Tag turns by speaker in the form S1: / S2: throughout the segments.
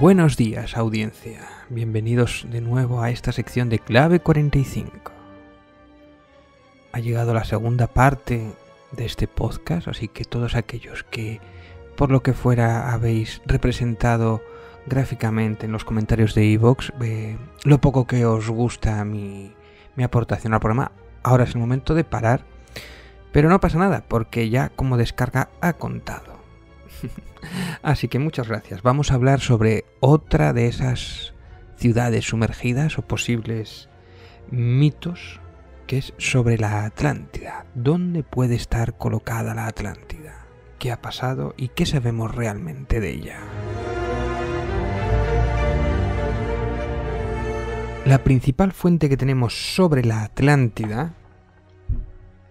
S1: Buenos días, audiencia. Bienvenidos de nuevo a esta sección de Clave 45. Ha llegado la segunda parte de este podcast, así que todos aquellos que, por lo que fuera, habéis representado gráficamente en los comentarios de iVoox lo poco que os gusta mi aportación al programa, ahora es el momento de parar, pero no pasa nada, porque ya como descarga ha contado. Así que muchas gracias. Vamos a hablar sobre otra de esas ciudades sumergidas o posibles mitos, que es sobre la Atlántida. ¿Dónde puede estar colocada la Atlántida? ¿Qué ha pasado y qué sabemos realmente de ella? La principal fuente que tenemos sobre la Atlántida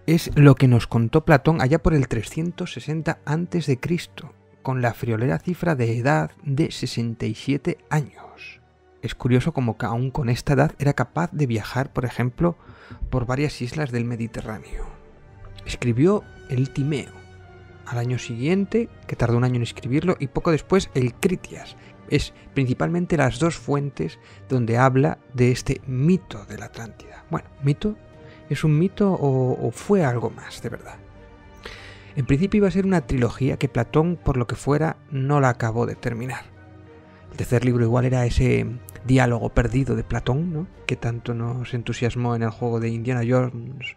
S1: es lo que nos contó Platón allá por el 360 a.C., con la friolera cifra de edad de 67 años. Es curioso como que aún con esta edad era capaz de viajar, por ejemplo, por varias islas del Mediterráneo. Escribió el Timeo, al año siguiente, que tardó un año en escribirlo, y poco después el Critias. Es principalmente las dos fuentes donde habla de este mito de la Atlántida. Bueno, ¿mito? ¿Es un mito o fue algo más, de verdad? En principio iba a ser una trilogía que Platón, por lo que fuera, no la acabó de terminar. El tercer libro igual era ese diálogo perdido de Platón, ¿no?, que tanto nos entusiasmó en el juego de Indiana Jones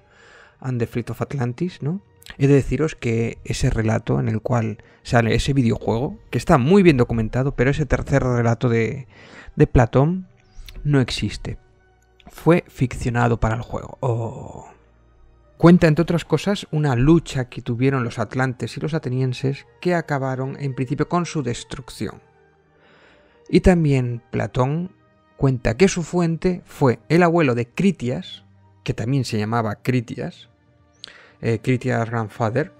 S1: and the Fleet of Atlantis, ¿no? He de deciros que ese relato en el cual sale ese videojuego, que está muy bien documentado, pero ese tercer relato de Platón no existe. Fue ficcionado para el juego. Cuenta, entre otras cosas, una lucha que tuvieron los atlantes y los atenienses que acabaron en principio con su destrucción. Y también Platón cuenta que su fuente fue el abuelo de Critias, que también se llamaba Critias, Critias Grandfather,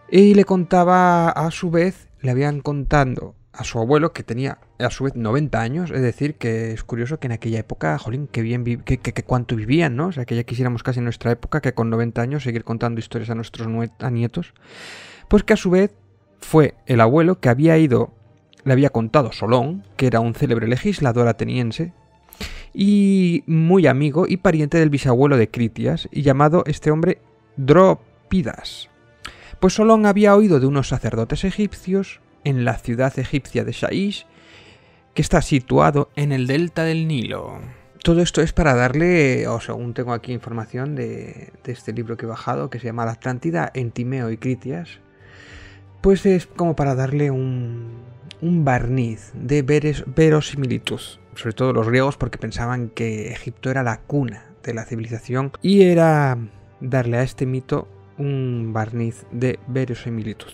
S1: y le contaba a su vez, le habían contado a su abuelo, que tenía a su vez 90 años, es decir, que es curioso que en aquella época, jolín, que bien que cuánto vivían, ¿no? O sea, que ya quisiéramos casi en nuestra época, que con 90 años seguir contando historias a nuestros nietos. Pues que a su vez fue el abuelo que le había contado Solón, que era un célebre legislador ateniense, y muy amigo y pariente del bisabuelo de Critias, y llamado este hombre Drópidas. Pues Solón había oído de unos sacerdotes egipcios en la ciudad egipcia de Shaish, que está situado en el delta del Nilo. Todo esto es para darle, o según tengo aquí información de este libro que he bajado, que se llama La Atlántida en Timeo y Critias, pues es como para darle un barniz de verosimilitud, sobre todo los griegos, porque pensaban que Egipto era la cuna de la civilización, y era darle a este mito un barniz de verosimilitud.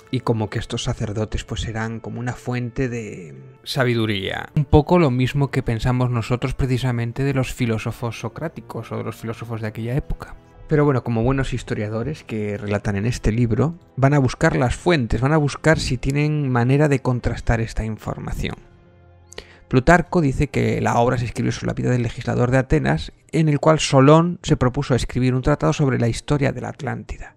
S1: Y como que estos sacerdotes pues eran como una fuente de sabiduría. Un poco lo mismo que pensamos nosotros precisamente de los filósofos socráticos o de los filósofos de aquella época. Pero bueno, como buenos historiadores que relatan en este libro, van a buscar las fuentes, van a buscar si tienen manera de contrastar esta información. Plutarco dice que la obra se escribió sobre la vida del legislador de Atenas, en el cual Solón se propuso escribir un tratado sobre la historia de la Atlántida,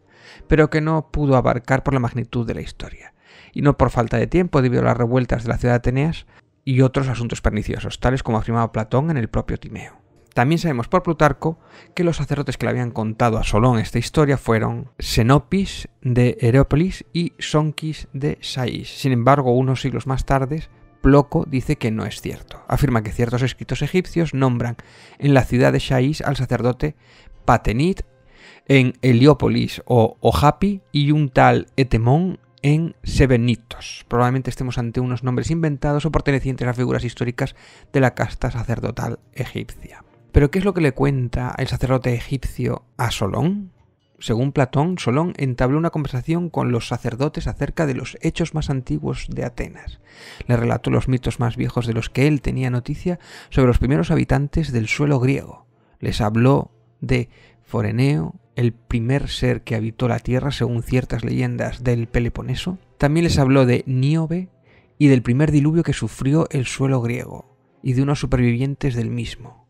S1: pero que no pudo abarcar por la magnitud de la historia, y no por falta de tiempo debido a las revueltas de la ciudad de Atenas y otros asuntos perniciosos, tales como afirmaba Platón en el propio Timeo. También sabemos por Plutarco que los sacerdotes que le habían contado a Solón esta historia fueron Xenopis de Herópolis y Sonquis de Sais. Sin embargo, unos siglos más tarde, Ploco dice que no es cierto. Afirma que ciertos escritos egipcios nombran en la ciudad de Sais al sacerdote Patenit, en Heliópolis o Ojapi, y un tal Etemón en Sebenitos. Probablemente estemos ante unos nombres inventados o pertenecientes a figuras históricas de la casta sacerdotal egipcia. ¿Pero qué es lo que le cuenta el sacerdote egipcio a Solón? Según Platón, Solón entabló una conversación con los sacerdotes acerca de los hechos más antiguos de Atenas. Le relató los mitos más viejos de los que él tenía noticia sobre los primeros habitantes del suelo griego. Les habló de Foreneo, el primer ser que habitó la tierra según ciertas leyendas del Peloponeso. También les habló de Níobe y del primer diluvio que sufrió el suelo griego, y de unos supervivientes del mismo,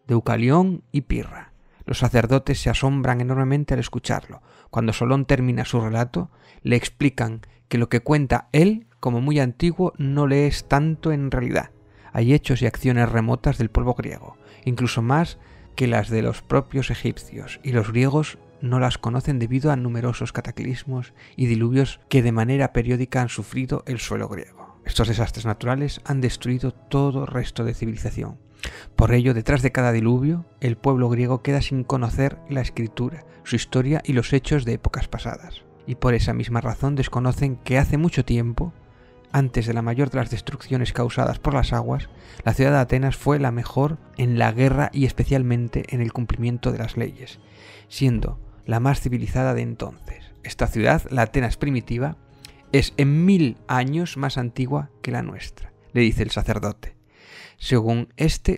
S1: Deucalión y Pirra. Los sacerdotes se asombran enormemente al escucharlo. Cuando Solón termina su relato, le explican que lo que cuenta él como muy antiguo, no le es tanto en realidad. Hay hechos y acciones remotas del pueblo griego, incluso más que las de los propios egipcios, y los griegos no las conocen debido a numerosos cataclismos y diluvios que de manera periódica han sufrido el suelo griego. Estos desastres naturales han destruido todo resto de civilización. Por ello, detrás de cada diluvio, el pueblo griego queda sin conocer la escritura, su historia y los hechos de épocas pasadas. Y por esa misma razón desconocen que hace mucho tiempo, antes de la mayor de las destrucciones causadas por las aguas, la ciudad de Atenas fue la mejor en la guerra y especialmente en el cumplimiento de las leyes, siendo la más civilizada de entonces. Esta ciudad, la Atenas primitiva, es en 1000 años más antigua que la nuestra, le dice el sacerdote. Según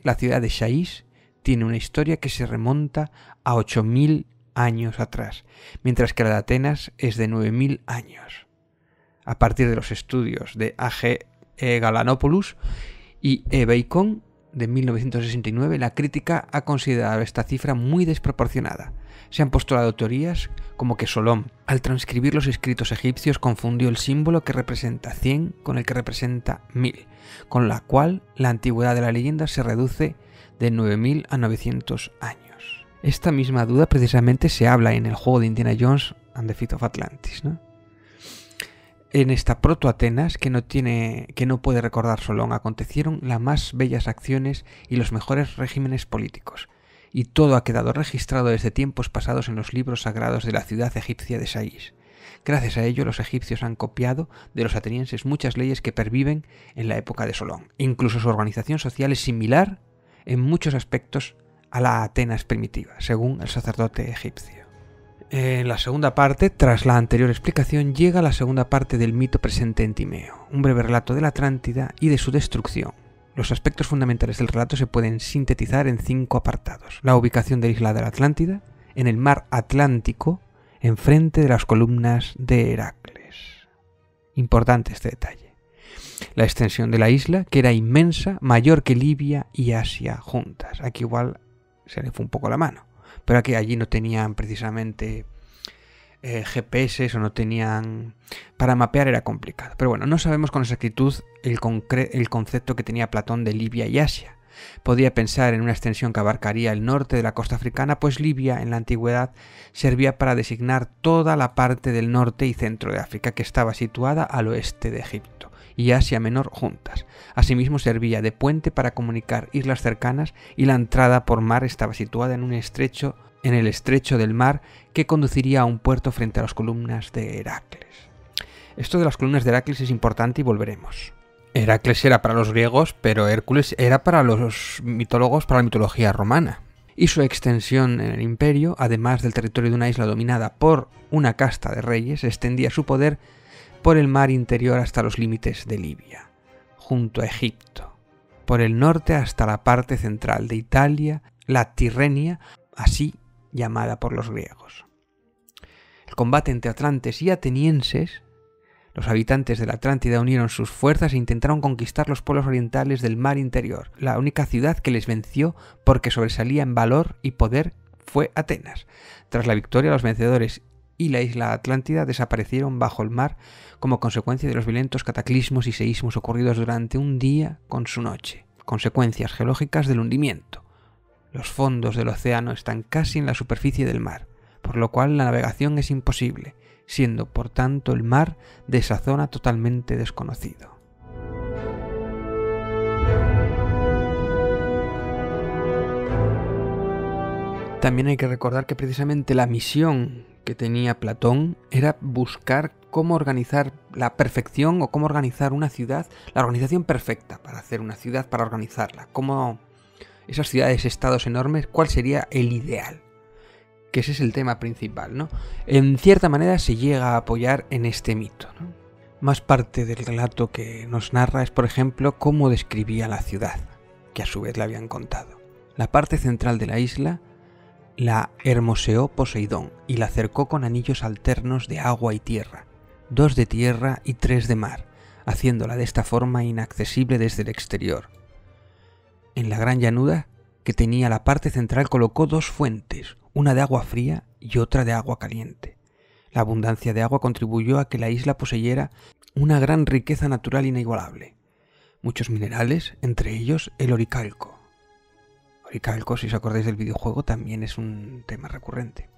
S1: la ciudad de Sais tiene una historia que se remonta a 8000 años atrás, mientras que la de Atenas es de 9000 años. A partir de los estudios de A.G. Galanopoulos y E. Bacon, de 1969, la crítica ha considerado esta cifra muy desproporcionada. Se han postulado teorías como que Solón, al transcribir los escritos egipcios, confundió el símbolo que representa 100 con el que representa 1000, con la cual la antigüedad de la leyenda se reduce de 9000 a 900 años. Esta misma duda precisamente se habla en el juego de Indiana Jones and the Fate of Atlantis, ¿no? En esta proto-Atenas, que no puede recordar Solón, acontecieron las más bellas acciones y los mejores regímenes políticos, y todo ha quedado registrado desde tiempos pasados en los libros sagrados de la ciudad egipcia de Sais. Gracias a ello, los egipcios han copiado de los atenienses muchas leyes que perviven en la época de Solón. Incluso su organización social es similar en muchos aspectos a la Atenas primitiva, según el sacerdote egipcio. En la segunda parte, tras la anterior explicación, llega la segunda parte del mito presente en Timeo, un breve relato de la Atlántida y de su destrucción. Los aspectos fundamentales del relato se pueden sintetizar en 5 apartados. La ubicación de la isla de la Atlántida, en el mar Atlántico, enfrente de las columnas de Heracles. Importante este detalle. La extensión de la isla, que era inmensa, mayor que Libia y Asia juntas. Aquí igual se le fue un poco la mano. Pero aquí allí no tenían precisamente GPS o no tenían... Para mapear era complicado. Pero bueno, no sabemos con exactitud el concepto que tenía Platón de Libia y Asia. Podía pensar en una extensión que abarcaría el norte de la costa africana, pues Libia en la antigüedad servía para designar toda la parte del norte y centro de África que estaba situada al oeste de Egipto, y Asia Menor juntas. Asimismo servía de puente para comunicar islas cercanas y la entrada por mar estaba situada en el estrecho del mar que conduciría a un puerto frente a las columnas de Heracles. Esto de las columnas de Heracles es importante y volveremos. Heracles era para los griegos, pero Hércules era para los mitólogos, para la mitología romana. Y su extensión en el imperio, además del territorio de una isla dominada por una casta de reyes, extendía su poder por el mar interior hasta los límites de Libia, junto a Egipto, por el norte hasta la parte central de Italia, la Tirrenia, así llamada por los griegos. El combate entre atlantes y atenienses. Los habitantes de la Atlántida unieron sus fuerzas e intentaron conquistar los pueblos orientales del mar interior. La única ciudad que les venció porque sobresalía en valor y poder fue Atenas. Tras la victoria, los vencedores y la isla Atlántida desaparecieron bajo el mar como consecuencia de los violentos cataclismos y seísmos ocurridos durante un día con su noche, consecuencias geológicas del hundimiento. Los fondos del océano están casi en la superficie del mar, por lo cual la navegación es imposible, siendo por tanto el mar de esa zona totalmente desconocido. También hay que recordar que precisamente la misión que tenía Platón era buscar cómo organizar la perfección o cómo organizar una ciudad, la organización perfecta para hacer una ciudad, para organizarla, cómo esas ciudades, estados enormes, cuál sería el ideal. Que ese es el tema principal, ¿no? En cierta manera se llega a apoyar en este mito, ¿no? Más parte del relato que nos narra es, por ejemplo, cómo describía la ciudad, que a su vez le habían contado. La parte central de la isla la hermoseó Poseidón y la cercó con anillos alternos de agua y tierra, 2 de tierra y 3 de mar, haciéndola de esta forma inaccesible desde el exterior. En la gran llanura que tenía la parte central colocó 2 fuentes, una de agua fría y otra de agua caliente. La abundancia de agua contribuyó a que la isla poseyera una gran riqueza natural inigualable. Muchos minerales, entre ellos el oricalco. Oricalco, si os acordáis del videojuego, también es un tema recurrente.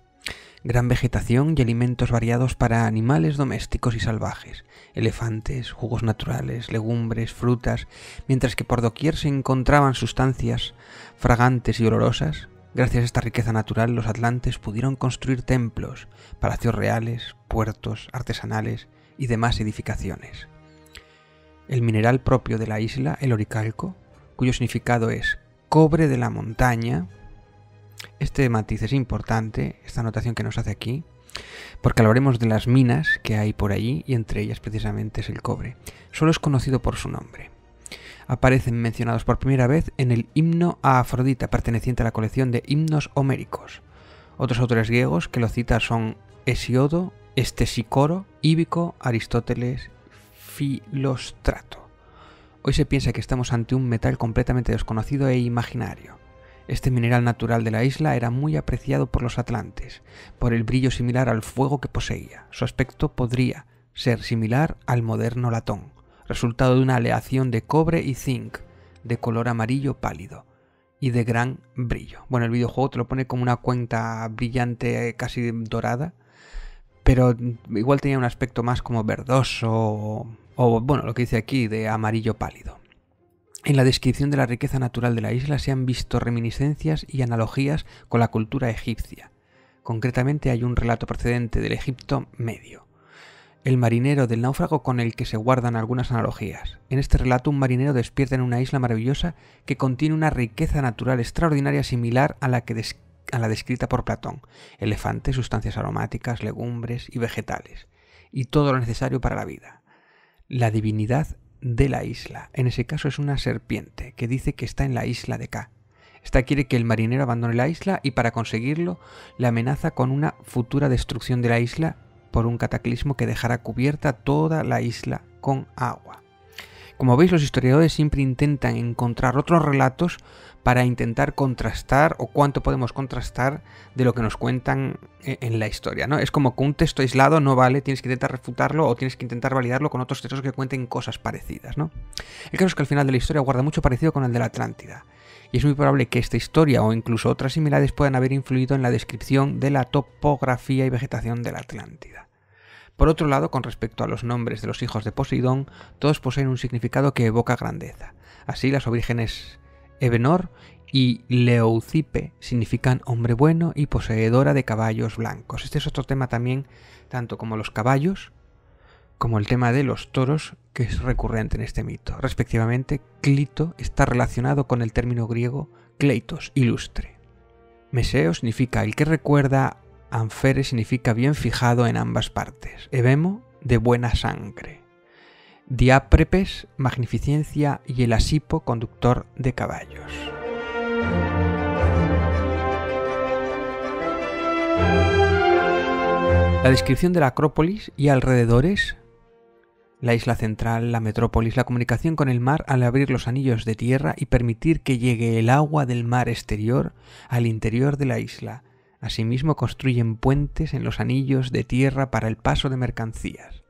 S1: Gran vegetación y alimentos variados para animales domésticos y salvajes, elefantes, jugos naturales, legumbres, frutas, mientras que por doquier se encontraban sustancias fragantes y olorosas. Gracias a esta riqueza natural, los atlantes pudieron construir templos, palacios reales, puertos artesanales y demás edificaciones. El mineral propio de la isla, el oricalco, cuyo significado es cobre de la montaña. Este matiz es importante, esta anotación que nos hace aquí, porque hablaremos de las minas que hay por allí y entre ellas precisamente es el cobre. Solo es conocido por su nombre. Aparecen mencionados por primera vez en el himno a Afrodita, perteneciente a la colección de himnos homéricos. Otros autores griegos que lo citan son Hesiodo, Estesícoro, Íbico, Aristóteles, Filóstrato. Hoy se piensa que estamos ante un metal completamente desconocido e imaginario. Este mineral natural de la isla era muy apreciado por los atlantes, por el brillo similar al fuego que poseía. Su aspecto podría ser similar al moderno latón, resultado de una aleación de cobre y zinc, de color amarillo pálido y de gran brillo. Bueno, el videojuego te lo pone como una cuenca brillante, casi dorada, pero igual tenía un aspecto más como verdoso o bueno, lo que dice aquí, de amarillo pálido. En la descripción de la riqueza natural de la isla se han visto reminiscencias y analogías con la cultura egipcia. Concretamente hay un relato procedente del Egipto Medio, el marinero del náufrago, con el que se guardan algunas analogías. En este relato un marinero despierta en una isla maravillosa que contiene una riqueza natural extraordinaria similar a la descrita por Platón: elefantes, sustancias aromáticas, legumbres y vegetales, y todo lo necesario para la vida. La divinidad de la isla, en ese caso, es una serpiente que dice que está en la isla de Ka. Esta quiere que el marinero abandone la isla y para conseguirlo le amenaza con una futura destrucción de la isla por un cataclismo que dejará cubierta toda la isla con agua. Como veis, los historiadores siempre intentan encontrar otros relatos para intentar contrastar o cuánto podemos contrastar de lo que nos cuentan en la historia, ¿no? Es como que un texto aislado no vale, tienes que intentar refutarlo o tienes que intentar validarlo con otros textos que cuenten cosas parecidas, ¿no? El caso es que al final de la historia guarda mucho parecido con el de la Atlántida, y es muy probable que esta historia o incluso otras similares puedan haber influido en la descripción de la topografía y vegetación de la Atlántida. Por otro lado, con respecto a los nombres de los hijos de Poseidón, todos poseen un significado que evoca grandeza. Así, las orígenes Evenor y Leucippe significan hombre bueno y poseedora de caballos blancos. Este es otro tema también, tanto como los caballos, como el tema de los toros, que es recurrente en este mito. Respectivamente, Clito está relacionado con el término griego kleitos, ilustre. Meseo significa el que recuerda, Anfere significa bien fijado en ambas partes, Evemo, de buena sangre, Diáprepes, magnificencia, y el Asipo, conductor de caballos. La descripción de la Acrópolis y alrededores, la isla central, la metrópolis, la comunicación con el mar al abrir los anillos de tierra y permitir que llegue el agua del mar exterior al interior de la isla. Asimismo, construyen puentes en los anillos de tierra para el paso de mercancías.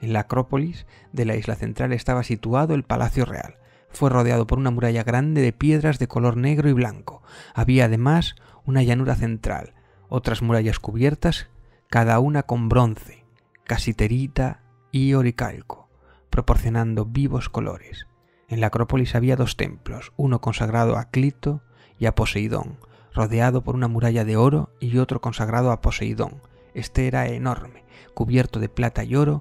S1: En la Acrópolis de la isla central estaba situado el Palacio Real. Fue rodeado por una muralla grande de piedras de color negro y blanco. Había además una llanura central, otras murallas cubiertas, cada una con bronce, casiterita y oricalco, proporcionando vivos colores. En la Acrópolis había dos templos, uno consagrado a Clito y a Poseidón, rodeado por una muralla de oro, y otro consagrado a Poseidón. Este era enorme, cubierto de plata y oro,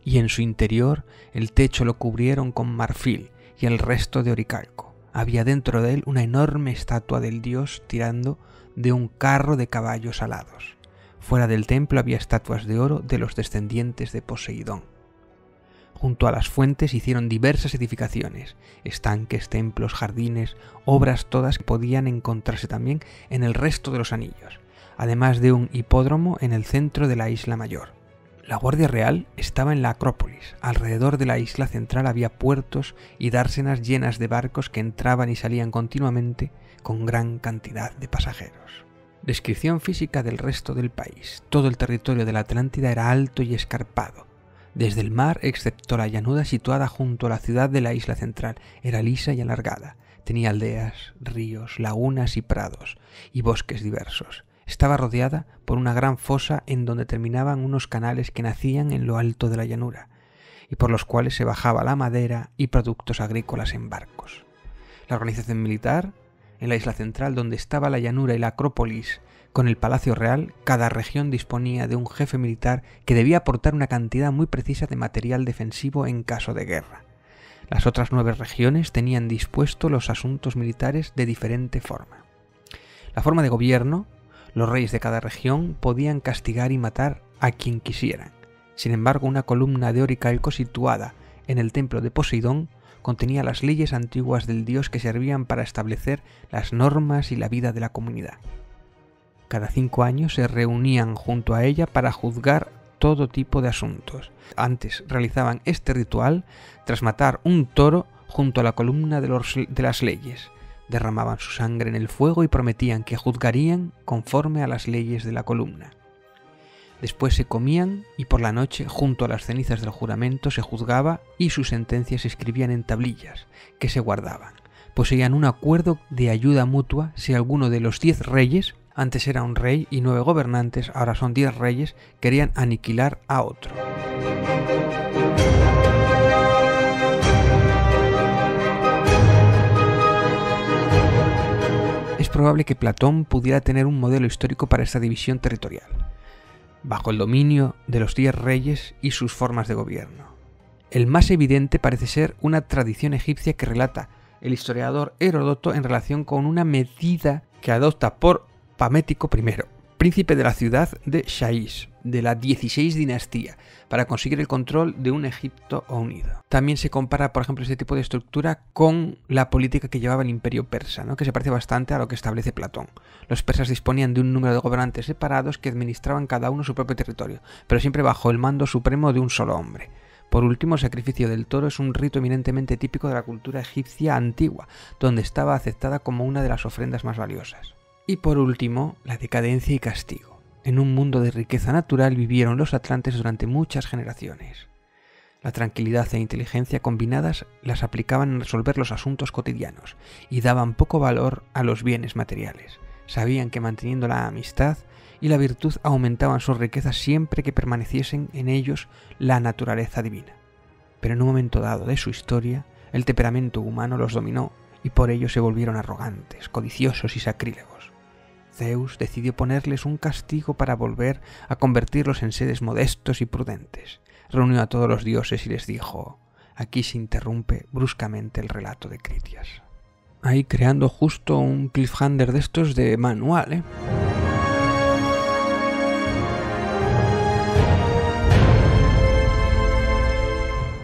S1: y en su interior el techo lo cubrieron con marfil y el resto de oricalco. Había dentro de él una enorme estatua del dios tirando de un carro de caballos alados. Fuera del templo había estatuas de oro de los descendientes de Poseidón. Junto a las fuentes hicieron diversas edificaciones, estanques, templos, jardines, obras todas que podían encontrarse también en el resto de los anillos, además de un hipódromo en el centro de la isla mayor. La Guardia Real estaba en la Acrópolis. Alrededor de la isla central había puertos y dársenas llenas de barcos que entraban y salían continuamente con gran cantidad de pasajeros. Descripción física del resto del país. Todo el territorio de la Atlántida era alto y escarpado. desde el mar, excepto la llanura situada junto a la ciudad de la isla central. Era lisa y alargada. Tenía aldeas, ríos, lagunas y prados, y bosques diversos. Estaba rodeada por una gran fosa en donde terminaban unos canales que nacían en lo alto de la llanura, y por los cuales se bajaba la madera y productos agrícolas en barcos. La organización militar, en la isla central, donde estaba la llanura y la Acrópolis, con el Palacio Real, cada región disponía de un jefe militar que debía aportar una cantidad muy precisa de material defensivo en caso de guerra. Las otras 9 regiones tenían dispuesto los asuntos militares de diferente forma. La forma de gobierno, los reyes de cada región podían castigar y matar a quien quisieran. Sin embargo, una columna de oricalco situada en el templo de Poseidón contenía las leyes antiguas del dios que servían para establecer las normas y la vida de la comunidad. Cada 5 años se reunían junto a ella para juzgar todo tipo de asuntos. Antes realizaban este ritual tras matar un toro junto a la columna de las leyes. Derramaban su sangre en el fuego y prometían que juzgarían conforme a las leyes de la columna. Después se comían y por la noche, junto a las cenizas del juramento, se juzgaba y sus sentencias se escribían en tablillas, que se guardaban. Poseían un acuerdo de ayuda mutua si alguno de los 10 reyes, antes era un rey y 9 gobernantes, ahora son 10 reyes, querían aniquilar a otro. Es probable que Platón pudiera tener un modelo histórico para esta división territorial, bajo el dominio de los 10 reyes y sus formas de gobierno. El más evidente parece ser una tradición egipcia que relata el historiador Heródoto en relación con una medida que adopta por Pamético I, príncipe de la ciudad de Shaís, de la 16 dinastía, para conseguir el control de un Egipto unido. También se compara, por ejemplo, este tipo de estructura con la política que llevaba el imperio persa, ¿no? Que se parece bastante a lo que establece Platón. Los persas disponían de un número de gobernantes separados que administraban cada uno su propio territorio, pero siempre bajo el mando supremo de un solo hombre. Por último, el sacrificio del toro es un rito eminentemente típico de la cultura egipcia antigua, donde estaba aceptada como una de las ofrendas más valiosas. Y por último, la decadencia y castigo. En un mundo de riqueza natural vivieron los atlantes durante muchas generaciones. La tranquilidad e inteligencia combinadas las aplicaban en resolver los asuntos cotidianos y daban poco valor a los bienes materiales. Sabían que manteniendo la amistad y la virtud aumentaban sus riquezas siempre que permaneciesen en ellos la naturaleza divina. Pero en un momento dado de su historia, el temperamento humano los dominó y por ello se volvieron arrogantes, codiciosos y sacrílegos. Zeus decidió ponerles un castigo para volver a convertirlos en seres modestos y prudentes. Reunió a todos los dioses y les dijo: aquí se interrumpe bruscamente el relato de Critias. Ahí creando justo un cliffhanger de estos de manual, ¿eh?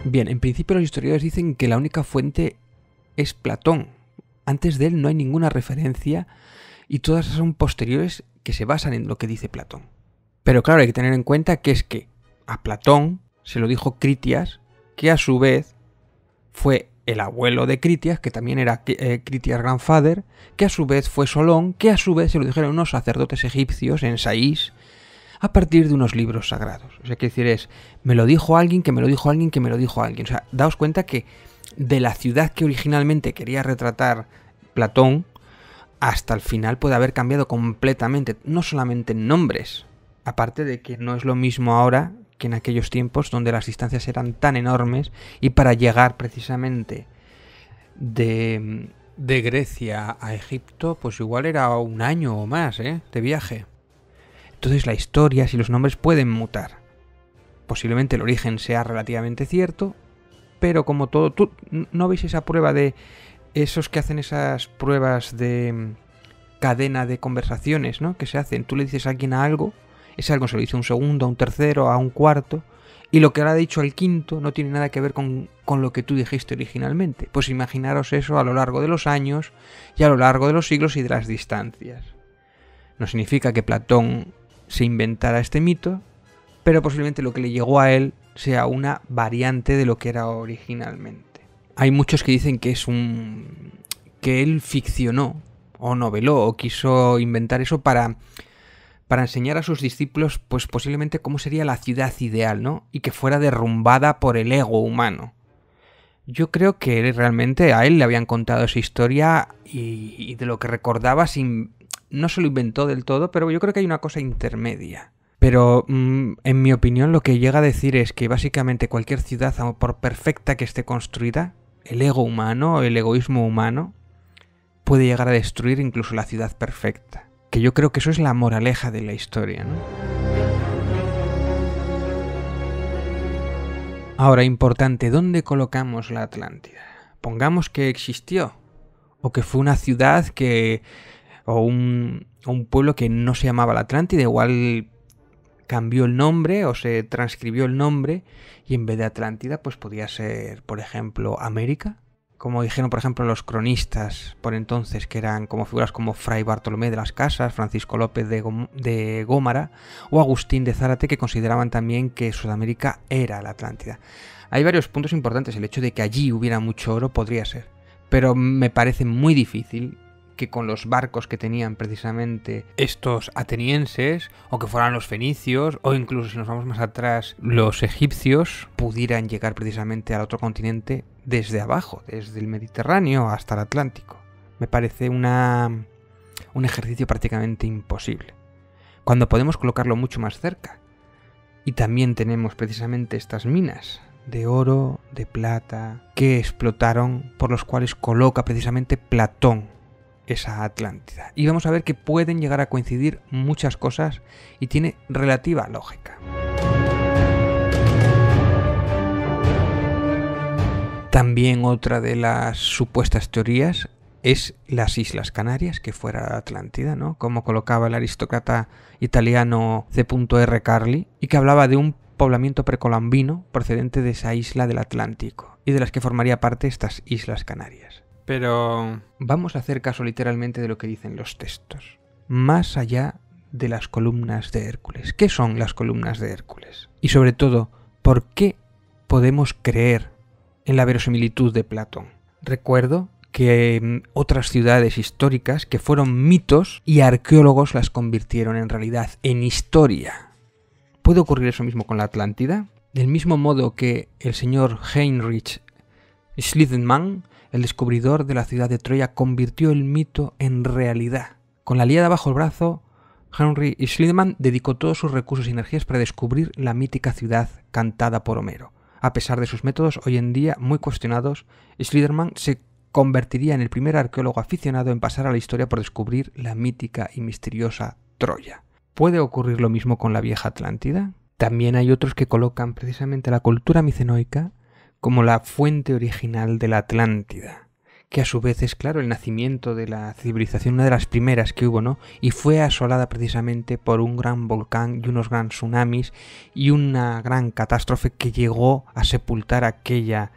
S1: Bien, en principio los historiadores dicen que la única fuente es Platón. Antes de él no hay ninguna referencia y todas son posteriores que se basan en lo que dice Platón. Pero claro, hay que tener en cuenta que es que a Platón se lo dijo Critias, que a su vez fue el abuelo de Critias, que también era Critias Grandfather, que a su vez fue Solón, que a su vez se lo dijeron unos sacerdotes egipcios en Saís, a partir de unos libros sagrados. O sea, que decir es, me lo dijo alguien, que me lo dijo alguien, que me lo dijo alguien. O sea, daos cuenta que de la ciudad que originalmente quería retratar Platón, hasta el final puede haber cambiado completamente, no solamente en nombres, aparte de que no es lo mismo ahora que en aquellos tiempos donde las distancias eran tan enormes y para llegar precisamente de Grecia a Egipto, pues igual era un año o más, de viaje. Entonces la historia, si los nombres pueden mutar, posiblemente el origen sea relativamente cierto, pero como todo, ¿tú no veis esa prueba de esos que hacen esas pruebas de cadena de conversaciones, ¿no? Que se hacen, tú le dices a alguien algo, ese algo se lo dice a un segundo, a un tercero, a un cuarto, y lo que ahora ha dicho al quinto no tiene nada que ver con lo que tú dijiste originalmente. Pues imaginaros eso a lo largo de los años y a lo largo de los siglos y de las distancias. No significa que Platón se inventara este mito, pero posiblemente lo que le llegó a él sea una variante de lo que era originalmente. Hay muchos que dicen que que él ficcionó o noveló o quiso inventar eso para para enseñar a sus discípulos pues posiblemente cómo sería la ciudad ideal, ¿no? Y que fuera derrumbada por el ego humano. Yo creo que realmente a él le habían contado esa historia y de lo que recordaba no se lo inventó del todo, pero yo creo que hay una cosa intermedia. Pero en mi opinión lo que llega a decir es que básicamente cualquier ciudad, por perfecta que esté construida, el ego humano, el egoísmo humano, puede llegar a destruir incluso la ciudad perfecta. Que yo creo que eso es la moraleja de la historia, ¿no? Ahora, importante, ¿dónde colocamos la Atlántida? Pongamos que existió, o que fue una ciudad o un pueblo que no se llamaba la Atlántida, igual cambió el nombre o se transcribió el nombre y en vez de Atlántida pues podía ser, por ejemplo, América. Como dijeron, por ejemplo, los cronistas por entonces, que eran como figuras como Fray Bartolomé de las Casas, Francisco López de Gómara o Agustín de Zárate, que consideraban también que Sudamérica era la Atlántida. Hay varios puntos importantes. El hecho de que allí hubiera mucho oro podría ser, pero me parece muy difícil que con los barcos que tenían precisamente estos atenienses, o que fueran los fenicios, o incluso si nos vamos más atrás, los egipcios, pudieran llegar precisamente al otro continente desde abajo, desde el Mediterráneo hasta el Atlántico. Me parece un ejercicio prácticamente imposible, cuando podemos colocarlo mucho más cerca. Y también tenemos precisamente estas minas de oro, de plata, que explotaron, por los cuales coloca precisamente Platón esa Atlántida. Y vamos a ver que pueden llegar a coincidir muchas cosas y tiene relativa lógica. También otra de las supuestas teorías es las Islas Canarias, que fuera la Atlántida, ¿no? Como colocaba el aristócrata italiano C.R. Carli, y que hablaba de un poblamiento precolombino procedente de esa isla del Atlántico, y de las que formaría parte estas Islas Canarias. Pero vamos a hacer caso literalmente de lo que dicen los textos. Más allá de las columnas de Hércules. ¿Qué son las columnas de Hércules? Y sobre todo, ¿por qué podemos creer en la verosimilitud de Platón? Recuerdo que otras ciudades históricas que fueron mitos y arqueólogos las convirtieron en realidad, en historia. ¿Puede ocurrir eso mismo con la Atlántida? Del mismo modo que el señor Heinrich Schliemann, el descubridor de la ciudad de Troya, convirtió el mito en realidad. Con la Ilíada bajo el brazo, Heinrich Schliemann dedicó todos sus recursos y energías para descubrir la mítica ciudad cantada por Homero. A pesar de sus métodos hoy en día muy cuestionados, Schliemann se convertiría en el primer arqueólogo aficionado en pasar a la historia por descubrir la mítica y misteriosa Troya. ¿Puede ocurrir lo mismo con la vieja Atlántida? También hay otros que colocan precisamente la cultura micenoica como la fuente original de la Atlántida, que a su vez es, claro, el nacimiento de la civilización, una de las primeras que hubo, ¿no? Y fue asolada precisamente por un gran volcán y unos gran tsunamis y una gran catástrofe que llegó a sepultar aquella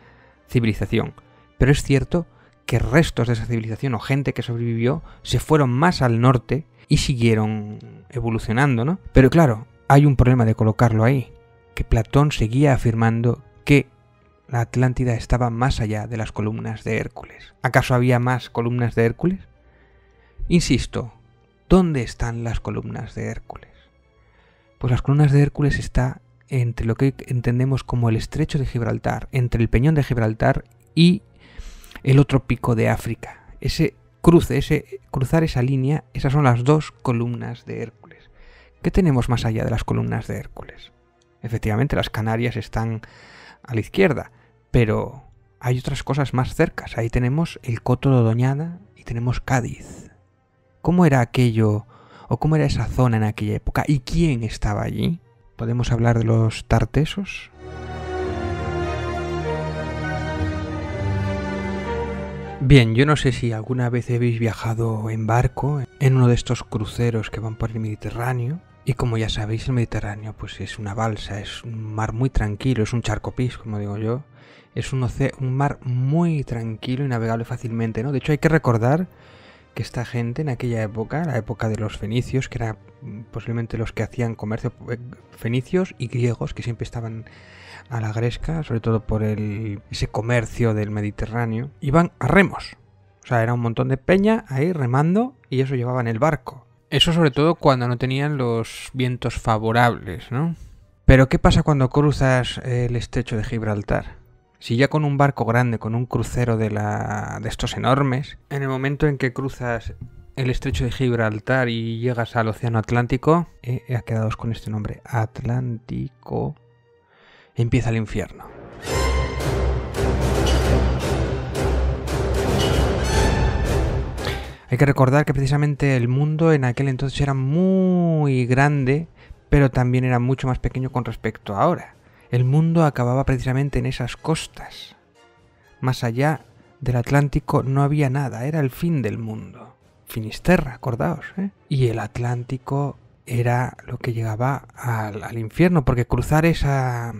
S1: civilización. Pero es cierto que restos de esa civilización o gente que sobrevivió se fueron más al norte y siguieron evolucionando, ¿no? Pero claro, hay un problema de colocarlo ahí, que Platón seguía afirmando que la Atlántida estaba más allá de las columnas de Hércules. ¿Acaso había más columnas de Hércules? Insisto, ¿dónde están las columnas de Hércules? Pues las columnas de Hércules están entre lo que entendemos como el estrecho de Gibraltar, entre el peñón de Gibraltar y el otro pico de África. Cruzar esa línea, esas son las dos columnas de Hércules. ¿Qué tenemos más allá de las columnas de Hércules? Efectivamente, las Canarias están a la izquierda, pero hay otras cosas más cercas. Ahí tenemos el Coto de Doñana y tenemos Cádiz. ¿Cómo era aquello, o cómo era esa zona en aquella época? ¿Y quién estaba allí? ¿Podemos hablar de los tartesos? Bien, yo no sé si alguna vez habéis viajado en barco, en uno de estos cruceros que van por el Mediterráneo. Y como ya sabéis, el Mediterráneo pues es una balsa, es un mar muy tranquilo, es un charcopís, como digo yo. Es un mar muy tranquilo y navegable fácilmente, ¿no? De hecho, hay que recordar que esta gente en aquella época, la época de los fenicios, que eran posiblemente los que hacían comercio, fenicios y griegos, que siempre estaban a la gresca, sobre todo por ese comercio del Mediterráneo, iban a remos. O sea, era un montón de peña ahí remando y eso llevaban el barco. Eso sobre todo cuando no tenían los vientos favorables, ¿no? Pero ¿qué pasa cuando cruzas el estrecho de Gibraltar? Si ya con un barco grande, con un crucero de estos enormes, en el momento en que cruzas el estrecho de Gibraltar y llegas al océano Atlántico, quedaos con este nombre, Atlántico, empieza el infierno. Hay que recordar que precisamente el mundo en aquel entonces era muy grande, pero también era mucho más pequeño con respecto a ahora. El mundo acababa precisamente en esas costas. Más allá del Atlántico no había nada, era el fin del mundo. Finisterra, acordaos, ¿eh? Y el Atlántico era lo que llegaba al infierno, porque cruzar ese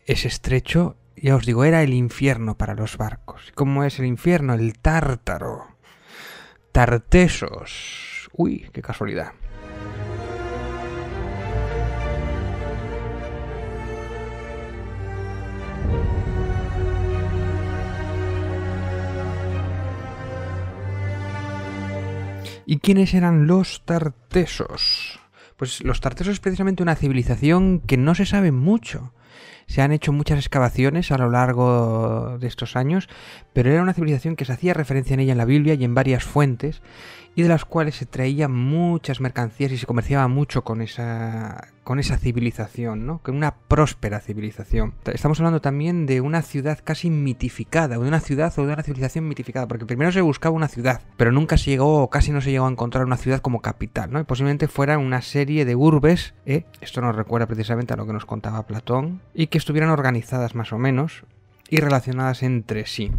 S1: estrecho, ya os digo, era el infierno para los barcos. ¿Cómo es el infierno? El Tártaro. Tartesos. Uy, qué casualidad. ¿Y quiénes eran los tartesos? Pues los tartesos es precisamente una civilización que no se sabe mucho. Se han hecho muchas excavaciones a lo largo de estos años, pero era una civilización que se hacía referencia en ella en la Biblia y en varias fuentes, y de las cuales se traían muchas mercancías y se comerciaba mucho con esa civilización, ¿no? Con una próspera civilización. Estamos hablando también de una ciudad casi mitificada, de una ciudad o de una civilización mitificada, porque primero se buscaba una ciudad, pero nunca se llegó o casi no se llegó a encontrar una ciudad como capital, ¿no? Y posiblemente fuera una serie de urbes, esto nos recuerda precisamente a lo que nos contaba Platón, y que estuvieran organizadas más o menos y relacionadas entre sí.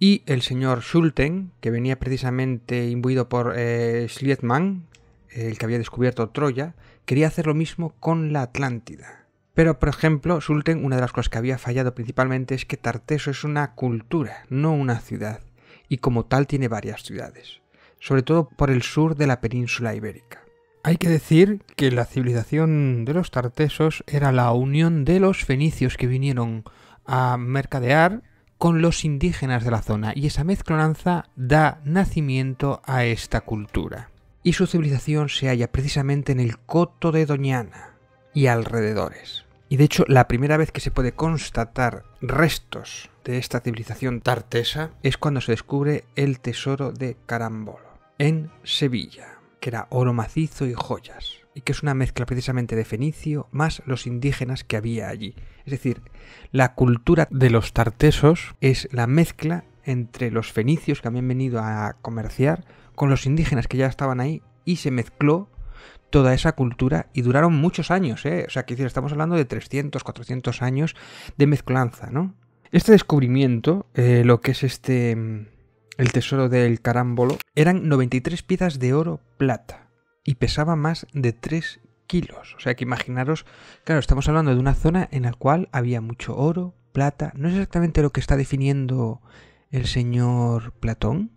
S1: Y el señor Schulten, que venía precisamente imbuido por Schliemann, el que había descubierto Troya, quería hacer lo mismo con la Atlántida. Pero, por ejemplo, Schulten, una de las cosas que había fallado principalmente es que Tarteso es una cultura, no una ciudad, y como tal tiene varias ciudades, sobre todo por el sur de la península ibérica. Hay que decir que la civilización de los tartesos era la unión de los fenicios que vinieron a mercadear con los indígenas de la zona, y esa mezcolanza da nacimiento a esta cultura. Y su civilización se halla precisamente en el Coto de Doñana y alrededores. Y de hecho, la primera vez que se puede constatar restos de esta civilización tartesa es cuando se descubre el tesoro de Carambolo, en Sevilla, que era oro macizo y joyas, y que es una mezcla precisamente de fenicio más los indígenas que había allí. Es decir, la cultura de los tartesos es la mezcla entre los fenicios que habían venido a comerciar con los indígenas que ya estaban ahí, y se mezcló toda esa cultura y duraron muchos años, ¿eh? O sea, que estamos hablando de 300, 400 años de mezclanza, ¿no? Este descubrimiento, lo que es el tesoro del Carámbolo, eran 93 piezas de oro plata y pesaba más de 3 kilos. O sea que imaginaros, claro, estamos hablando de una zona en la cual había mucho oro, plata. ¿No es exactamente lo que está definiendo el señor Platón?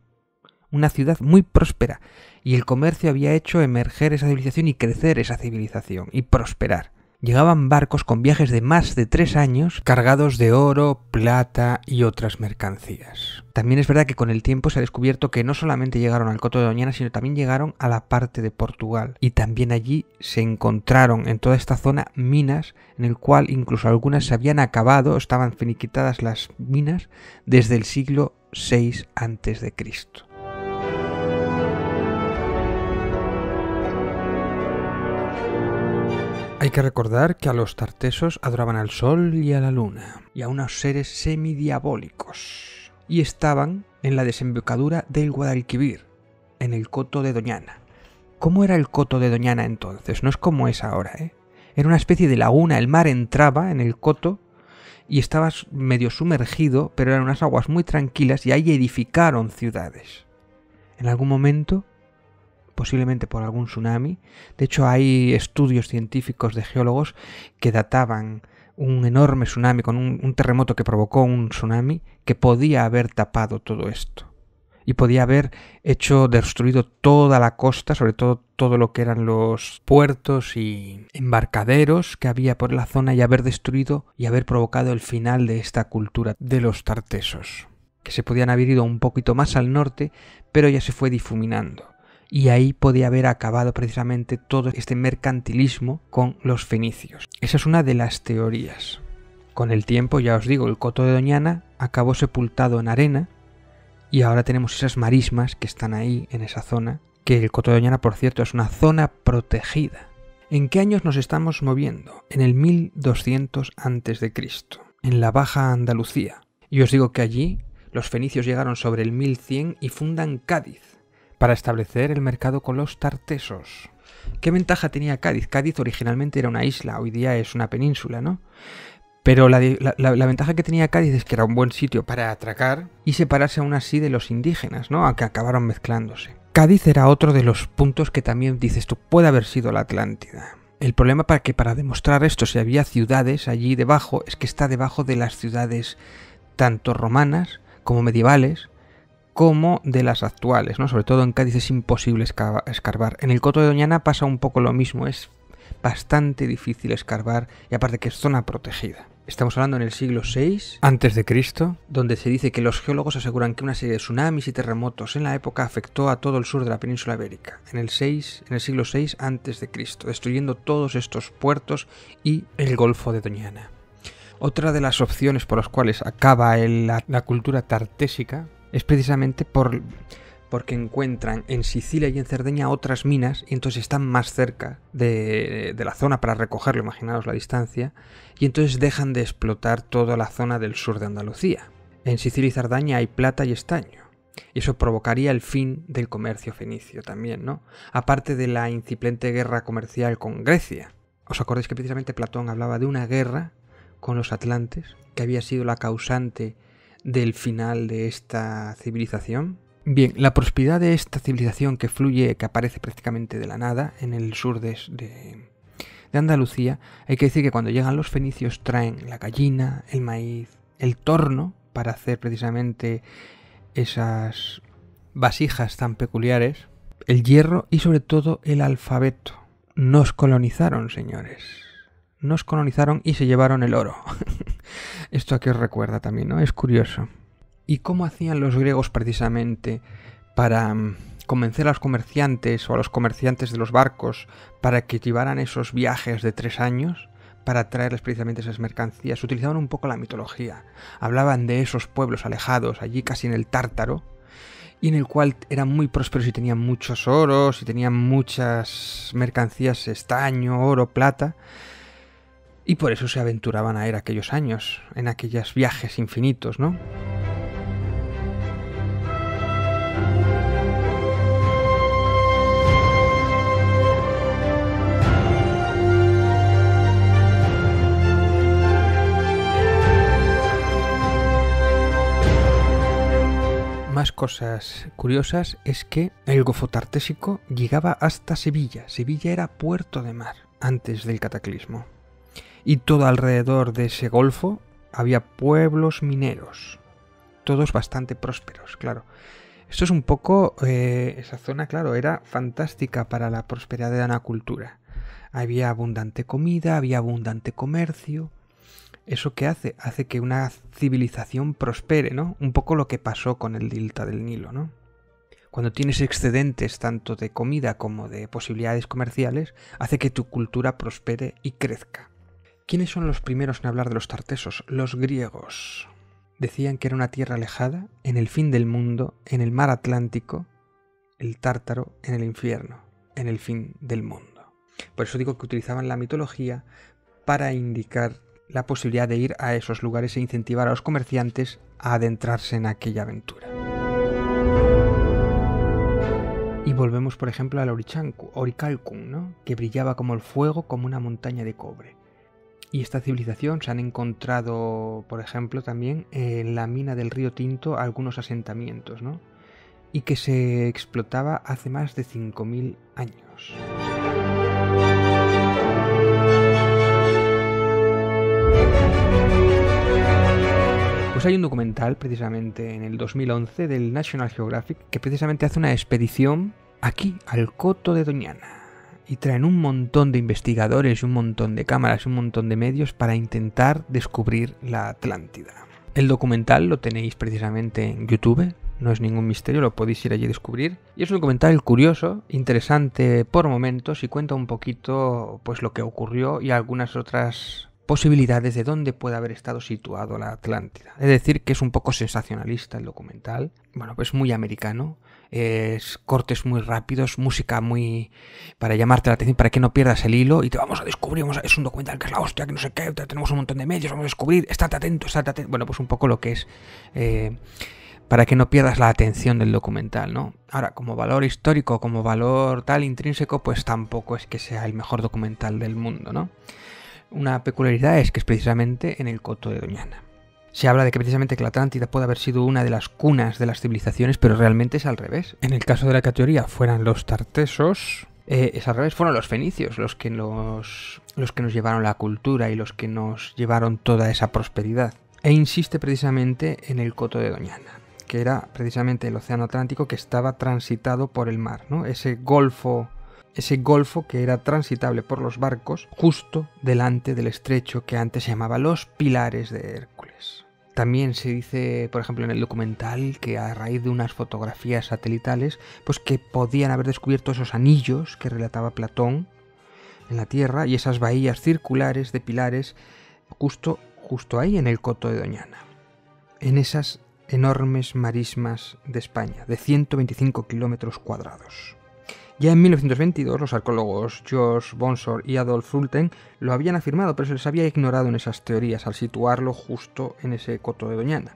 S1: Una ciudad muy próspera, y el comercio había hecho emerger esa civilización y crecer esa civilización y prosperar. Llegaban barcos con viajes de más de 3 años cargados de oro, plata y otras mercancías. También es verdad que con el tiempo se ha descubierto que no solamente llegaron al Coto de Doñana, sino también llegaron a la parte de Portugal, y también allí se encontraron en toda esta zona minas, en el cual incluso algunas se habían acabado, estaban finiquitadas las minas desde el siglo VI a.C. Hay que recordar que a los tartesos adoraban al sol y a la luna, y a unos seres semidiabólicos, y estaban en la desembocadura del Guadalquivir, en el Coto de Doñana. ¿Cómo era el Coto de Doñana entonces? No es como es ahora, ¿eh? Era una especie de laguna, el mar entraba en el coto y estaba medio sumergido, pero eran unas aguas muy tranquilas, y ahí edificaron ciudades. En algún momento, posiblemente por algún tsunami. De hecho, hay estudios científicos de geólogos que databan un enorme tsunami, con un terremoto que provocó un tsunami, que podía haber tapado todo esto. Y podía haber destruido toda la costa, sobre todo todo lo que eran los puertos y embarcaderos que había por la zona, y haber destruido y haber provocado el final de esta cultura de los tartesos, que se podían haber ido un poquito más al norte, pero ya se fue difuminando. y ahí podía haber acabado precisamente todo este mercantilismo con los fenicios. Esa es una de las teorías. Con el tiempo, ya os digo, el Coto de Doñana acabó sepultado en arena y ahora tenemos esas marismas que están ahí en esa zona, que el Coto de Doñana, por cierto, es una zona protegida. ¿En qué años nos estamos moviendo? En el 1200 a.C., en la Baja Andalucía. Y os digo que allí los fenicios llegaron sobre el 1100 y fundan Cádiz para establecer el mercado con los tartesos. ¿Qué ventaja tenía Cádiz? Cádiz originalmente era una isla, hoy día es una península, ¿no? Pero la ventaja que tenía Cádiz es que era un buen sitio para atracar y separarse aún así de los indígenas, ¿no? Aunque acabaron mezclándose. Cádiz era otro de los puntos que también dices tú, puede haber sido la Atlántida. El problema para demostrar esto, si había ciudades allí debajo, es que está debajo de las ciudades tanto romanas como medievales, como de las actuales, ¿no? Sobre todo en Cádiz es imposible escarbar. En el Coto de Doñana pasa un poco lo mismo, es bastante difícil escarbar y aparte que es zona protegida. Estamos hablando en el siglo VI a.C., donde se dice que los geólogos aseguran que una serie de tsunamis y terremotos en la época afectó a todo el sur de la península ibérica, en el siglo VI a.C., destruyendo todos estos puertos y el Golfo de Doñana. Otra de las opciones por las cuales acaba la cultura tartésica es precisamente porque encuentran en Sicilia y en Cerdeña otras minas y entonces están más cerca de la zona para recogerlo, imaginaos la distancia, y entonces dejan de explotar toda la zona del sur de Andalucía. En Sicilia y Cerdeña hay plata y estaño, y eso provocaría el fin del comercio fenicio también, ¿no? Aparte de la incipiente guerra comercial con Grecia. ¿Os acordáis que precisamente Platón hablaba de una guerra con los atlantes, que había sido la causante del final de esta civilización? Bien, la prosperidad de esta civilización que aparece prácticamente de la nada en el sur de Andalucía, hay que decir que cuando llegan los fenicios traen la gallina, el maíz, el torno, para hacer precisamente esas vasijas tan peculiares, el hierro y sobre todo el alfabeto. Nos colonizaron, señores. Nos colonizaron y se llevaron el oro. Esto aquí os recuerda también, ¿no? Es curioso. ¿Y cómo hacían los griegos precisamente para convencer a los comerciantes o a los comerciantes de los barcos para que llevaran esos viajes de 3 años para traerles precisamente esas mercancías? Utilizaban un poco la mitología. Hablaban de esos pueblos alejados, allí casi en el Tártaro, y en el cual eran muy prósperos y tenían muchos oros y tenían muchas mercancías, estaño, oro, plata. Y por eso se aventuraban a ir aquellos años, en aquellos viajes infinitos, ¿no? Más cosas curiosas es que el Golfo Tartésico llegaba hasta Sevilla. Sevilla era puerto de mar antes del cataclismo. Y todo alrededor de ese golfo había pueblos mineros, todos bastante prósperos, claro. Esto es un poco, esa zona, claro, era fantástica para la prosperidad de la cultura. Había abundante comida, había abundante comercio. ¿Eso qué hace? Hace que una civilización prospere, ¿no? Un poco lo que pasó con el delta del Nilo, ¿no? Cuando tienes excedentes tanto de comida como de posibilidades comerciales, hace que tu cultura prospere y crezca. ¿Quiénes son los primeros en hablar de los tartesos? Los griegos. Decían que era una tierra alejada, en el fin del mundo, en el mar Atlántico, el Tártaro, en el infierno, en el fin del mundo. Por eso digo que utilizaban la mitología para indicar la posibilidad de ir a esos lugares e incentivar a los comerciantes a adentrarse en aquella aventura. Y volvemos, por ejemplo, al Orichalcum, ¿no? Que brillaba como el fuego, como una montaña de cobre. Y esta civilización se han encontrado, por ejemplo, también en la mina del río Tinto algunos asentamientos, ¿no? Y que se explotaba hace más de 5.000 años. Pues hay un documental precisamente en el 2011 del National Geographic que precisamente hace una expedición aquí, al Coto de Doñana. Y traen un montón de investigadores, un montón de cámaras, un montón de medios para intentar descubrir la Atlántida. El documental lo tenéis precisamente en YouTube, no es ningún misterio, lo podéis ir allí a descubrir. Y es un documental curioso, interesante por momentos y cuenta un poquito pues lo que ocurrió y algunas otras posibilidades de dónde puede haber estado situado la Atlántida. Es decir, que es un poco sensacionalista el documental. Bueno, pues muy americano. Es cortes muy rápidos, música muy para llamarte la atención, para que no pierdas el hilo y te vamos a descubrir, es un documental que es la hostia, que no sé qué, tenemos un montón de medios, vamos a descubrir, estate atento. Bueno, pues un poco lo que es para que no pierdas la atención del documental, ¿no? Ahora, como valor histórico, como valor tal intrínseco, pues tampoco es que sea el mejor documental del mundo, ¿no? Una peculiaridad es que es precisamente en el Coto de Doñana. Se habla de que precisamente que la Atlántida puede haber sido una de las cunas de las civilizaciones, pero realmente es al revés. En el caso de la teoría fueran los tartesos, es al revés, fueron los fenicios los que nos llevaron la cultura y los que nos llevaron toda esa prosperidad. E insiste precisamente en el Coto de Doñana, que era precisamente el océano Atlántico que estaba transitado por el mar, ¿no? Ese golfo que era transitable por los barcos justo delante del estrecho que antes se llamaba los Pilares de Hércules. También se dice, por ejemplo, en el documental que a raíz de unas fotografías satelitales, pues que podían haber descubierto esos anillos que relataba Platón en la Tierra y esas bahías circulares de pilares justo ahí en el Coto de Doñana, en esas enormes marismas de España, de 125 kilómetros cuadrados. Ya en 1922 los arqueólogos George Bonsor y Adolf Fulton lo habían afirmado, pero se les había ignorado en esas teorías al situarlo justo en ese Coto de Doñana.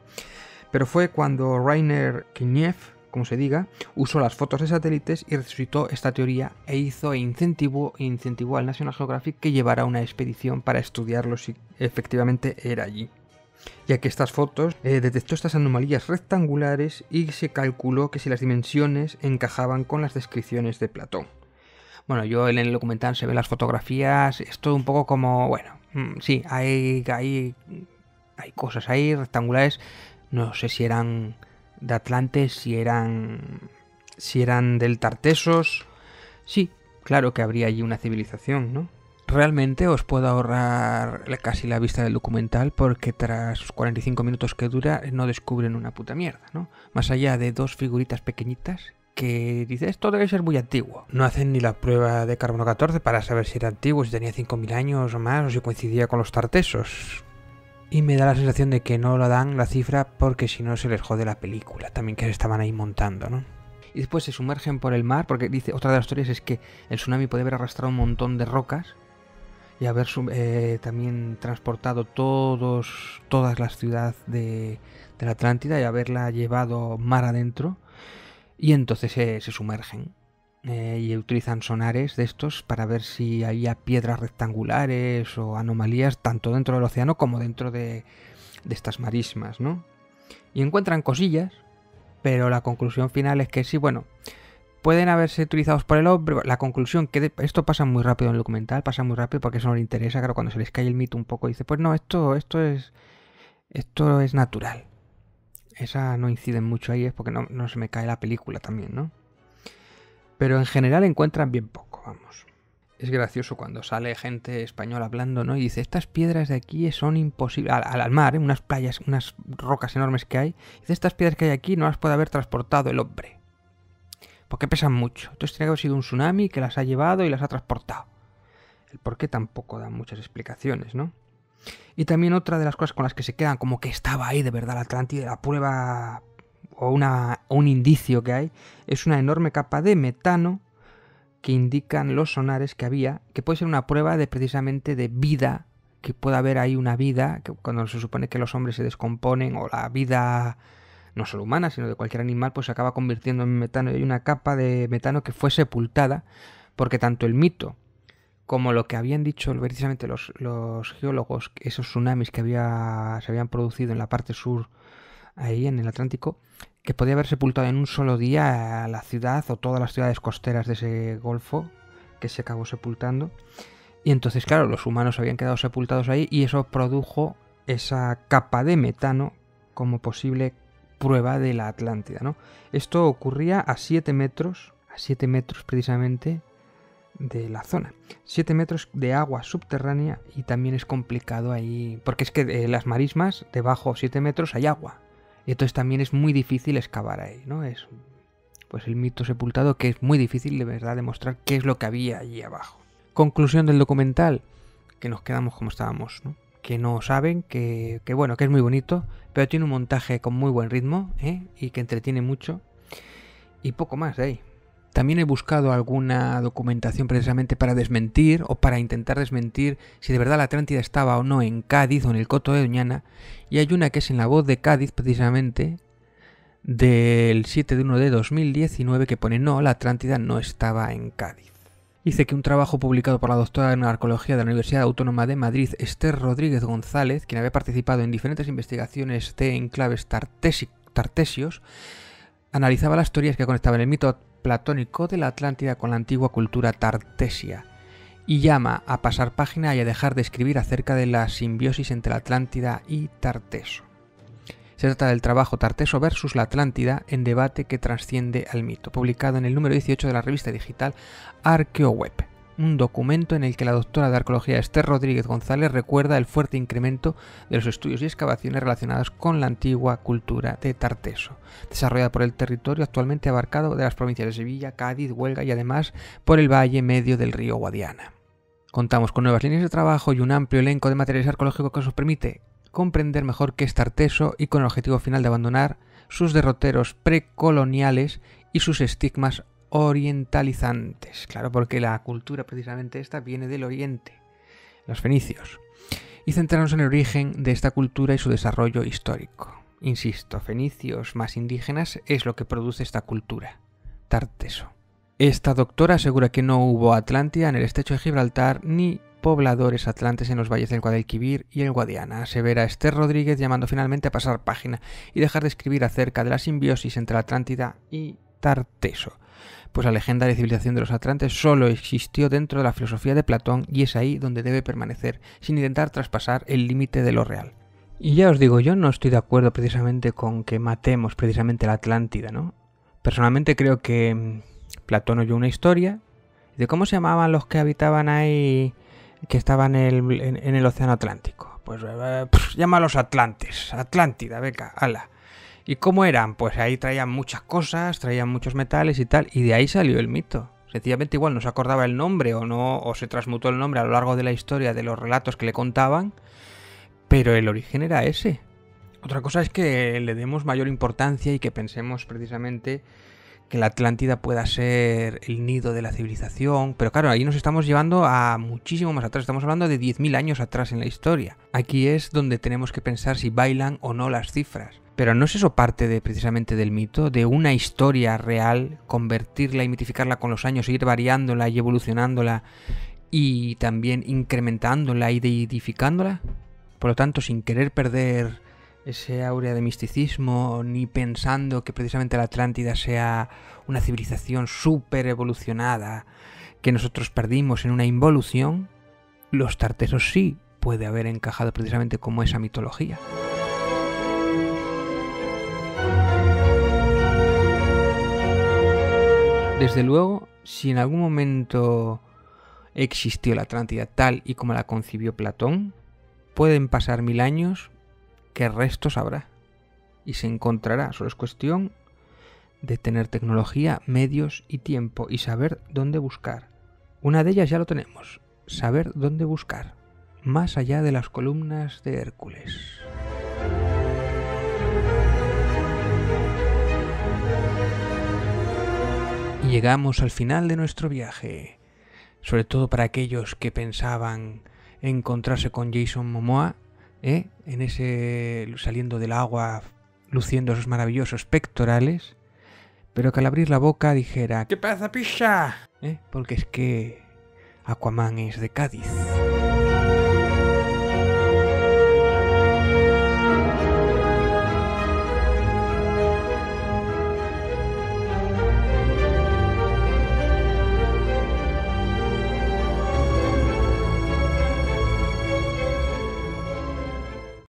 S1: Pero fue cuando Rainer Knief, como se diga, usó las fotos de satélites y resucitó esta teoría e incentivó al National Geographic que llevara una expedición para estudiarlo si efectivamente era allí, ya que estas fotos detectó estas anomalías rectangulares y se calculó que si las dimensiones encajaban con las descripciones de Platón. Bueno, yo en el documental se ven las fotografías, es todo un poco como, bueno, sí, hay cosas ahí rectangulares, no sé si eran de Atlantes, si eran del Tartesos, sí, claro que habría allí una civilización, ¿no? Realmente os puedo ahorrar casi la vista del documental porque tras los 45 minutos que dura no descubren una puta mierda, ¿no? Más allá de dos figuritas pequeñitas que dice esto debe ser muy antiguo. No hacen ni la prueba de carbono 14 para saber si era antiguo, si tenía 5.000 años o más o si coincidía con los tartesos. Y me da la sensación de que no lo dan la cifra porque si no se les jode la película también que se estaban ahí montando, ¿no? Y después se sumergen por el mar porque dice, otra de las teorías es que el tsunami puede haber arrastrado un montón de rocas y haber también transportado todas las ciudades de la Atlántida y haberla llevado mar adentro, y entonces se sumergen y utilizan sonares de estos para ver si había piedras rectangulares o anomalías tanto dentro del océano como dentro de estas marismas, ¿no? Y encuentran cosillas, pero la conclusión final es que sí, bueno, pueden haberse utilizados por el hombre. La conclusión, que esto pasa muy rápido en el documental, pasa muy rápido porque eso no le interesa, claro, cuando se les cae el mito un poco, dice, pues no, esto es natural. Esa no incide mucho ahí, es porque no se me cae la película también, ¿no? Pero en general encuentran bien poco, vamos. Es gracioso cuando sale gente española hablando, ¿no? Y dice, estas piedras de aquí son imposibles, al mar, unas playas, unas rocas enormes que hay, dice, estas piedras que hay aquí no las puede haber transportado el hombre, porque pesan mucho. Entonces tiene que haber sido un tsunami que las ha llevado y las ha transportado. El por qué tampoco dan muchas explicaciones, ¿no? Y también otra de las cosas con las que se quedan, como que estaba ahí de verdad la Atlántida, la prueba o un indicio que hay, es una enorme capa de metano que indican los sonares que había, que puede ser una prueba de precisamente de vida, que puede haber ahí una vida, que cuando se supone que los hombres se descomponen, o la vida no solo humana, sino de cualquier animal, pues se acaba convirtiendo en metano, y hay una capa de metano que fue sepultada, porque tanto el mito como lo que habían dicho precisamente los geólogos, esos tsunamis que se habían producido en la parte sur, ahí en el Atlántico, que podía haber sepultado en un solo día a la ciudad o todas las ciudades costeras de ese golfo, que se acabó sepultando. Y entonces, claro, los humanos habían quedado sepultados ahí y eso produjo esa capa de metano como posible prueba de la Atlántida, ¿no? Esto ocurría a 7 metros precisamente de la zona. 7 metros de agua subterránea, y también es complicado ahí, porque es que las marismas, debajo 7 metros hay agua. Y entonces también es muy difícil excavar ahí, ¿no? Es pues el mito sepultado, que es muy difícil de verdad demostrar qué es lo que había allí abajo. Conclusión del documental, que nos quedamos como estábamos, ¿no? Que no saben, que bueno, que es muy bonito, pero tiene un montaje con muy buen ritmo, y que entretiene mucho, y poco más de ahí. También he buscado alguna documentación precisamente para desmentir o para intentar desmentir si de verdad la Atlántida estaba o no en Cádiz o en el Coto de Doñana, y hay una que es en La Voz de Cádiz precisamente, del 7 de 1 de 2019, que pone: no, la Atlántida no estaba en Cádiz. Dice que un trabajo publicado por la doctora en arqueología de la Universidad Autónoma de Madrid, Esther Rodríguez González, quien había participado en diferentes investigaciones de enclaves tartesios, analizaba las teorías que conectaban el mito platónico de la Atlántida con la antigua cultura tartesia, y llama a pasar página y a dejar de escribir acerca de la simbiosis entre la Atlántida y Tarteso. Se trata del trabajo Tarteso versus la Atlántida, en debate que trasciende al mito, publicado en el número 18 de la revista digital ArqueoWeb, un documento en el que la doctora de arqueología Esther Rodríguez González recuerda el fuerte incremento de los estudios y excavaciones relacionados con la antigua cultura de Tarteso, desarrollada por el territorio actualmente abarcado de las provincias de Sevilla, Cádiz, Huelva y además por el valle medio del río Guadiana. Contamos con nuevas líneas de trabajo y un amplio elenco de materiales arqueológicos que nos permite comprender mejor qué es Tarteso, y con el objetivo final de abandonar sus derroteros precoloniales y sus estigmas orientalizantes. Claro, porque la cultura precisamente esta viene del oriente, los fenicios, y centrarnos en el origen de esta cultura y su desarrollo histórico. Insisto, fenicios más indígenas es lo que produce esta cultura, Tarteso. Esta doctora asegura que no hubo Atlántida en el estrecho de Gibraltar ni pobladores atlantes en los valles del Guadalquivir y el Guadiana, asevera Esther Rodríguez, llamando finalmente a pasar página y dejar de escribir acerca de la simbiosis entre la Atlántida y Tarteso, pues la legendaria civilización de los atlantes solo existió dentro de la filosofía de Platón, y es ahí donde debe permanecer, sin intentar traspasar el límite de lo real. Y ya os digo, yo no estoy de acuerdo precisamente con que matemos precisamente la Atlántida, ¿no? Personalmente creo que Platón oyó una historia de cómo se llamaban los que habitaban ahí, que estaban en el océano Atlántico. Pues llámalos Atlantes, Atlántida, venga, ala. ¿Y cómo eran? Pues ahí traían muchas cosas, traían muchos metales y tal, y de ahí salió el mito. Sencillamente igual no se acordaba el nombre o no, o se transmutó el nombre a lo largo de la historia de los relatos que le contaban, pero el origen era ese. Otra cosa es que le demos mayor importancia y que pensemos precisamente que la Atlántida pueda ser el nido de la civilización, pero claro, ahí nos estamos llevando a muchísimo más atrás, estamos hablando de 10.000 años atrás en la historia. Aquí es donde tenemos que pensar si bailan o no las cifras. Pero ¿no es eso parte precisamente del mito, de una historia real, convertirla y mitificarla con los años, ir variándola y evolucionándola y también incrementándola y deidificándola? Por lo tanto, sin querer perder ese áurea de misticismo, ni pensando que precisamente la Atlántida sea una civilización súper evolucionada que nosotros perdimos en una involución, los tartesos sí puede haber encajado precisamente como esa mitología. Desde luego, si en algún momento existió la Atlántida tal y como la concibió Platón, pueden pasar 1000 años, que restos habrá y se encontrará. Solo es cuestión de tener tecnología, medios y tiempo y saber dónde buscar. Una de ellas ya lo tenemos, saber dónde buscar, más allá de las columnas de Hércules. Y llegamos al final de nuestro viaje, sobre todo para aquellos que pensaban encontrarse con Jason Momoa, en ese saliendo del agua, luciendo esos maravillosos pectorales, pero que al abrir la boca dijera: ¿qué pasa, picha? Porque es que Aquaman es de Cádiz.